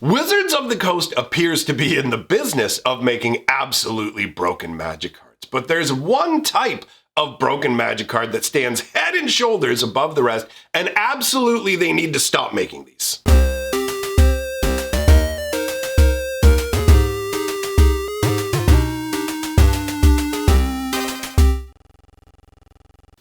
Wizards of the Coast appears to be in the business of making absolutely broken magic cards. But there's one type of broken magic card that stands head and shoulders above the rest, and absolutely they need to stop making these.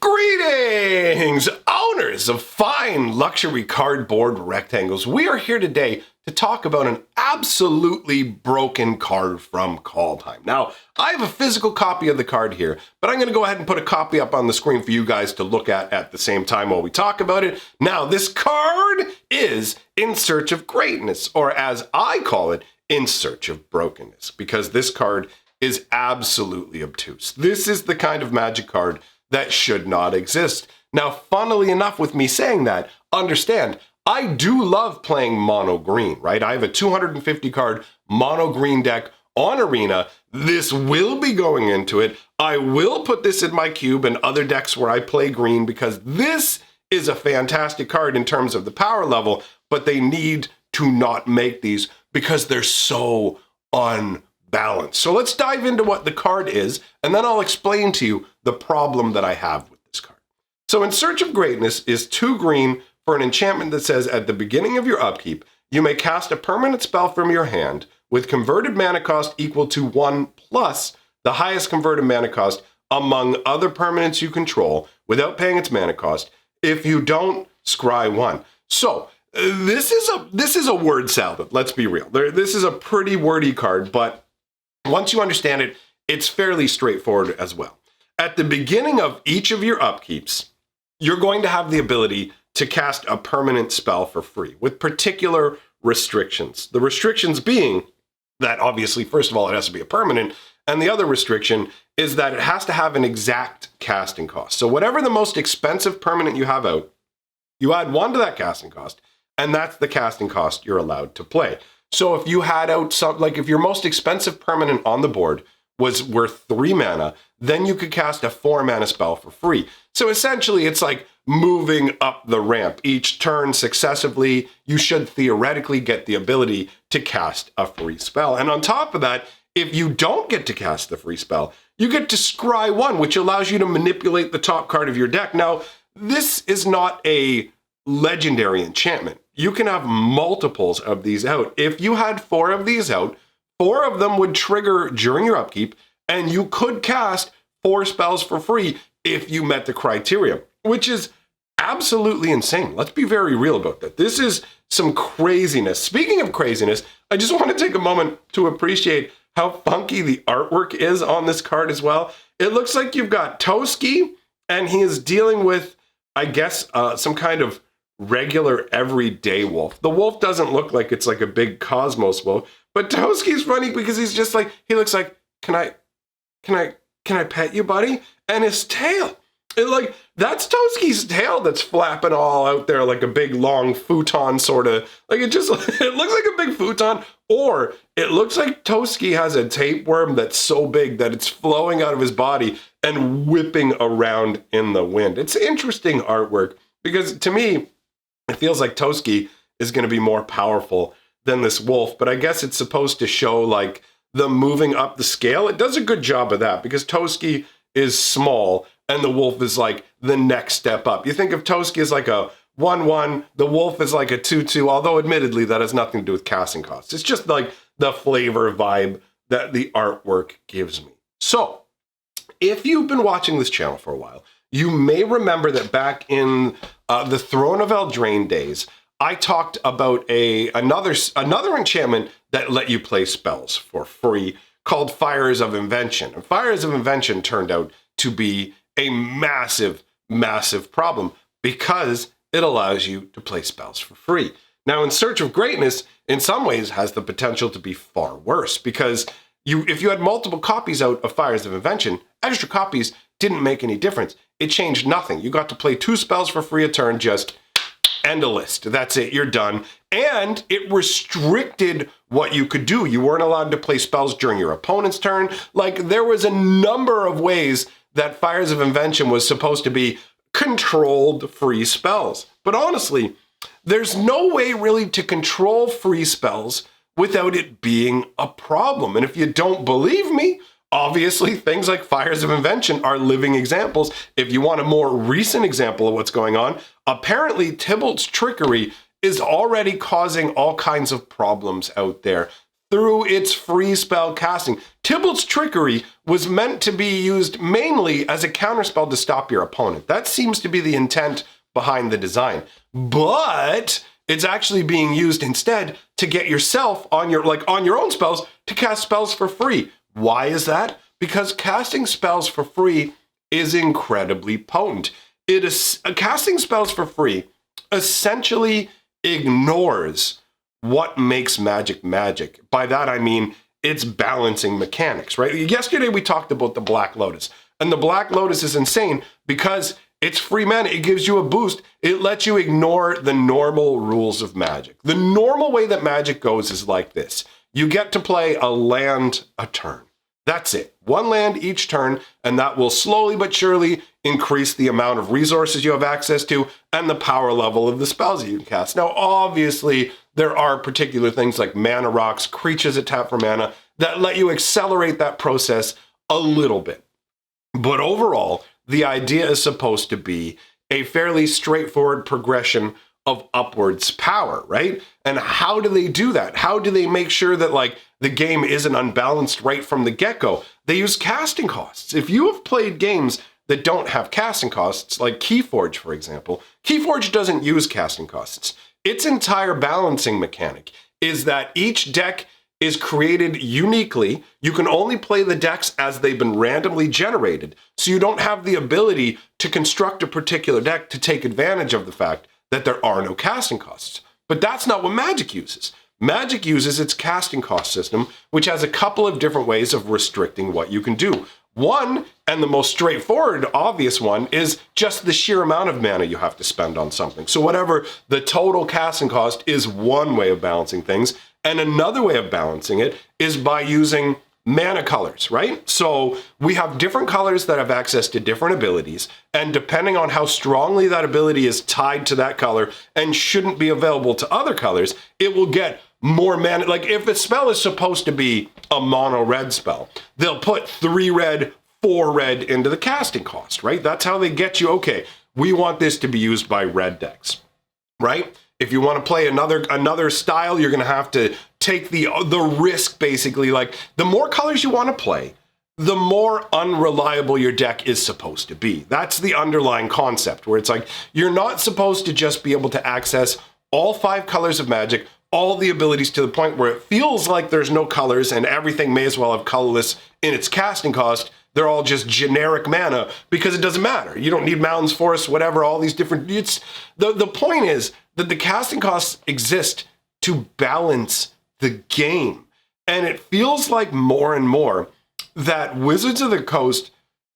Greetings, owners of fine luxury cardboard rectangles. We are here today to talk about an absolutely broken card from Kaldheim. Now, I have a physical copy of the card here, but I'm going to go ahead and put a copy up on the screen for you guys to look at the same time while we talk about it. Now, this card is In Search of Greatness, or as I call it, In Search of Brokenness, because this card is absolutely obtuse. This is the kind of magic card that should not exist. Now, funnily enough, with me saying that, understand, I do love playing mono green, right? I have a 250 card mono green deck on Arena. This will be going into it. I will put this in my cube and other decks where I play green because this is a fantastic card in terms of the power level, but they need to not make these because they're so unbalanced. So let's dive into what the card is, and then I'll explain to you the problem that I have with this card. So In Search of Greatness is 2 green for an enchantment that says at the beginning of your upkeep, you may cast a permanent spell from your hand with converted mana cost equal to 1 plus the highest converted mana cost among other permanents you control without paying its mana cost. If you don't, scry 1. So this is a word salad, let's be real. This is a pretty wordy card, but once you understand it, it's fairly straightforward as well. At the beginning of each of your upkeeps, you're going to have the ability to cast a permanent spell for free with particular restrictions. The restrictions being that obviously, first of all, it has to be a permanent, and the other restriction is that it has to have an exact casting cost. So whatever the most expensive permanent you have out, you add 1 to that casting cost, and that's the casting cost you're allowed to play. So if you had out some, like if your most expensive permanent on the board was worth 3 mana, then you could cast a 4 mana spell for free. So essentially it's like moving up the ramp. Each turn successively, you should theoretically get the ability to cast a free spell. And on top of that, if you don't get to cast the free spell, you get to scry 1, which allows you to manipulate the top card of your deck. Now, this is not a legendary enchantment. You can have multiples of these out. If you had 4 of these out, 4 of them would trigger during your upkeep, and you could cast 4 spells for free if you met the criteria, which is absolutely insane. Let's be very real about that. This is some craziness. Speaking of craziness, I just want to take a moment to appreciate how funky the artwork is on this card as well. It looks like you've got Toski, and he is dealing with, I guess, some kind of regular everyday wolf. The wolf doesn't look like it's like a big cosmos wolf, but Toski's funny because he's just like, he looks like, can I pet you, buddy? And his tail, that's Toski's tail that's flapping all out there like a big long futon sort of, like it looks like a big futon, or it looks like Toski has a tapeworm that's so big that it's flowing out of his body and whipping around in the wind. It's interesting artwork because to me, it feels like Toski is going to be more powerful than this wolf, but I guess it's supposed to show like the moving up the scale. It does a good job of that because Toski is small and the wolf is like the next step up. You think of Toski as like a 1/1, the wolf is like a 2/2, although admittedly that has nothing to do with casting costs. It's just like the flavor vibe that the artwork gives me. So if you've been watching this channel for a while, you may remember that back in the Throne of Eldraine days, I talked about another enchantment that let you play spells for free called Fires of Invention. And Fires of Invention turned out to be a massive, massive problem because it allows you to play spells for free. Now, In Search of Greatness, in some ways, has the potential to be far worse because if you had multiple copies out of Fires of Invention, extra copies didn't make any difference. It changed nothing. You got to play 2 spells for free a turn, just end a list. That's it, you're done. And it restricted what you could do. You weren't allowed to play spells during your opponent's turn. Like, there was a number of ways that Fires of Invention was supposed to be controlled free spells. But honestly, there's no way really to control free spells without it being a problem. And if you don't believe me, obviously things like Fires of Invention are living examples. If you want a more recent example of what's going on, apparently Tybalt's Trickery is already causing all kinds of problems out there through its free spell casting. Tybalt's Trickery was meant to be used mainly as a counterspell to stop your opponent. That seems to be the intent behind the design. But it's actually being used instead to get yourself on your own spells to cast spells for free. Why is that? Because casting spells for free is incredibly potent. Casting spells for free essentially ignores what makes magic magic. By that I mean it's balancing mechanics, right? Yesterday we talked about the Black Lotus, and the Black Lotus is insane because it's free mana. It gives you a boost. It lets you ignore the normal rules of Magic. The normal way that Magic goes is like this. You get to play a land a turn. That's it. One land each turn, and that will slowly but surely increase the amount of resources you have access to and the power level of the spells that you can cast. Now, obviously, there are particular things like mana rocks, creatures that tap for mana, that let you accelerate that process a little bit. But overall, the idea is supposed to be a fairly straightforward progression of upwards power, right? And how do they do that? How do they make sure that the game isn't unbalanced right from the get-go? They use casting costs. If you have played games that don't have casting costs, like Keyforge, for example, Keyforge doesn't use casting costs. Its entire balancing mechanic is that each deck is created uniquely. You can only play the decks as they've been randomly generated, so you don't have the ability to construct a particular deck to take advantage of the fact that there are no casting costs. But that's not what Magic uses. Magic uses its casting cost system, which has a couple of different ways of restricting what you can do. One, and the most straightforward, obvious one, is just the sheer amount of mana you have to spend on something. So whatever the total casting cost is one way of balancing things, and another way of balancing it is by using mana colors, right? So we have different colors that have access to different abilities, and depending on how strongly that ability is tied to that color and shouldn't be available to other colors, it will get more mana. Like if a spell is supposed to be a mono red spell, they'll put 3 red, 4 red into the casting cost, right? That's how they get you, okay, we want this to be used by red decks, right? If you want to play another style, you're going to have to take the risk, basically. Like, the more colors you want to play, the more unreliable your deck is supposed to be. That's the underlying concept, where it's like, you're not supposed to just be able to access all 5 colors of Magic, all the abilities, to the point where it feels like there's no colors and everything may as well have colorless in its casting cost. They're all just generic mana because it doesn't matter. You don't need mountains, forests, whatever, all these different... The point is that the casting costs exist to balance the game. And it feels like more and more that Wizards of the Coast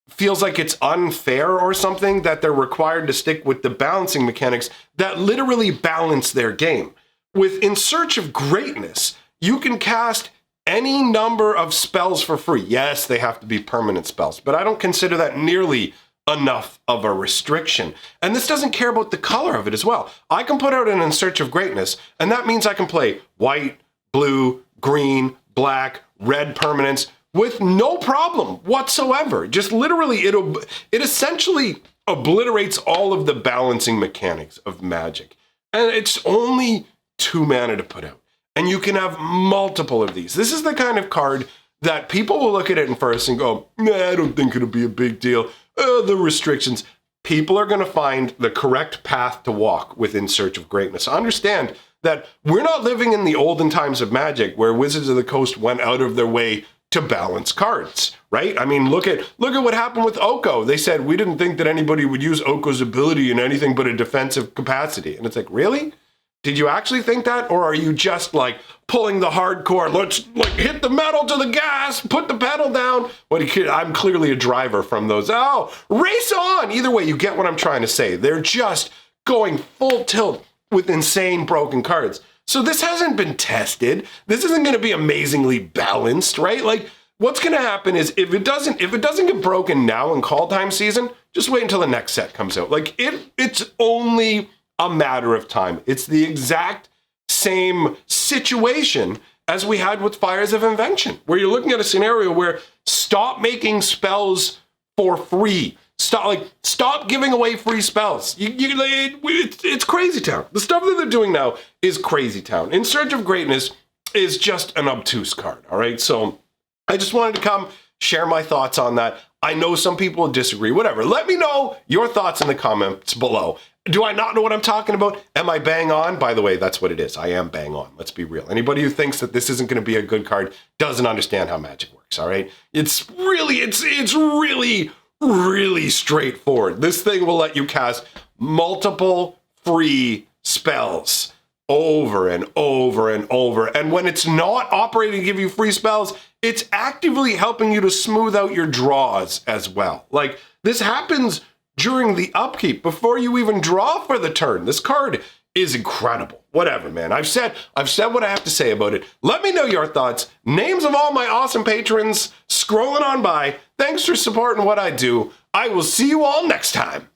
feels like it's unfair or something, that they're required to stick with the balancing mechanics that literally balance their game. With In Search of Greatness, you can cast any number of spells for free. Yes, they have to be permanent spells, but I don't consider that nearly enough of a restriction. And this doesn't care about the color of it as well. I can put out an In Search of Greatness, and that means I can play white, blue, green, black, red permanents with no problem whatsoever. Just literally, it essentially obliterates all of the balancing mechanics of Magic. And it's only 2 mana to put out. And you can have multiple of these. This is the kind of card that people will look at it first and go, nah, I don't think it'll be a big deal. The restrictions. People are going to find the correct path to walk with In Search of Greatness. Understand that we're not living in the olden times of Magic where Wizards of the Coast went out of their way to balance cards, right? I mean, look at what happened with Oko. They said, we didn't think that anybody would use Oko's ability in anything but a defensive capacity. And it's like, really? Did you actually think that? Or are you just pulling the hardcore, let's hit the metal to the gas, put the pedal down? I'm clearly a driver from those. Oh, race on! Either way, you get what I'm trying to say. They're just going full tilt with insane broken cards. So this hasn't been tested. This isn't going to be amazingly balanced, right? What's going to happen is if it doesn't get broken now in Kaldheim season, just wait until the next set comes out. It's only a matter of time. It's the exact same situation as we had with Fires of Invention, where you're looking at a scenario where stop making spells for free. Stop giving away free spells. It's crazy town. The stuff that they're doing now is crazy town. In Search of Greatness is just an obtuse card, all right? So I just wanted to come share my thoughts on that. I know some people disagree, whatever. Let me know your thoughts in the comments below. Do I not know what I'm talking about? Am I bang on? By the way, that's what it is. I am bang on. Let's be real. Anybody who thinks that this isn't going to be a good card doesn't understand how Magic works, all right? It's really straightforward. This thing will let you cast multiple free spells over and over and over. And when it's not operating to give you free spells, it's actively helping you to smooth out your draws as well. Like, this happens during the upkeep before you even draw for the turn. This card is incredible. Whatever, man. I've said what I have to say about it. Let me know your thoughts. Names of all my awesome patrons scrolling on by. Thanks for supporting what I do. I will see you all next time.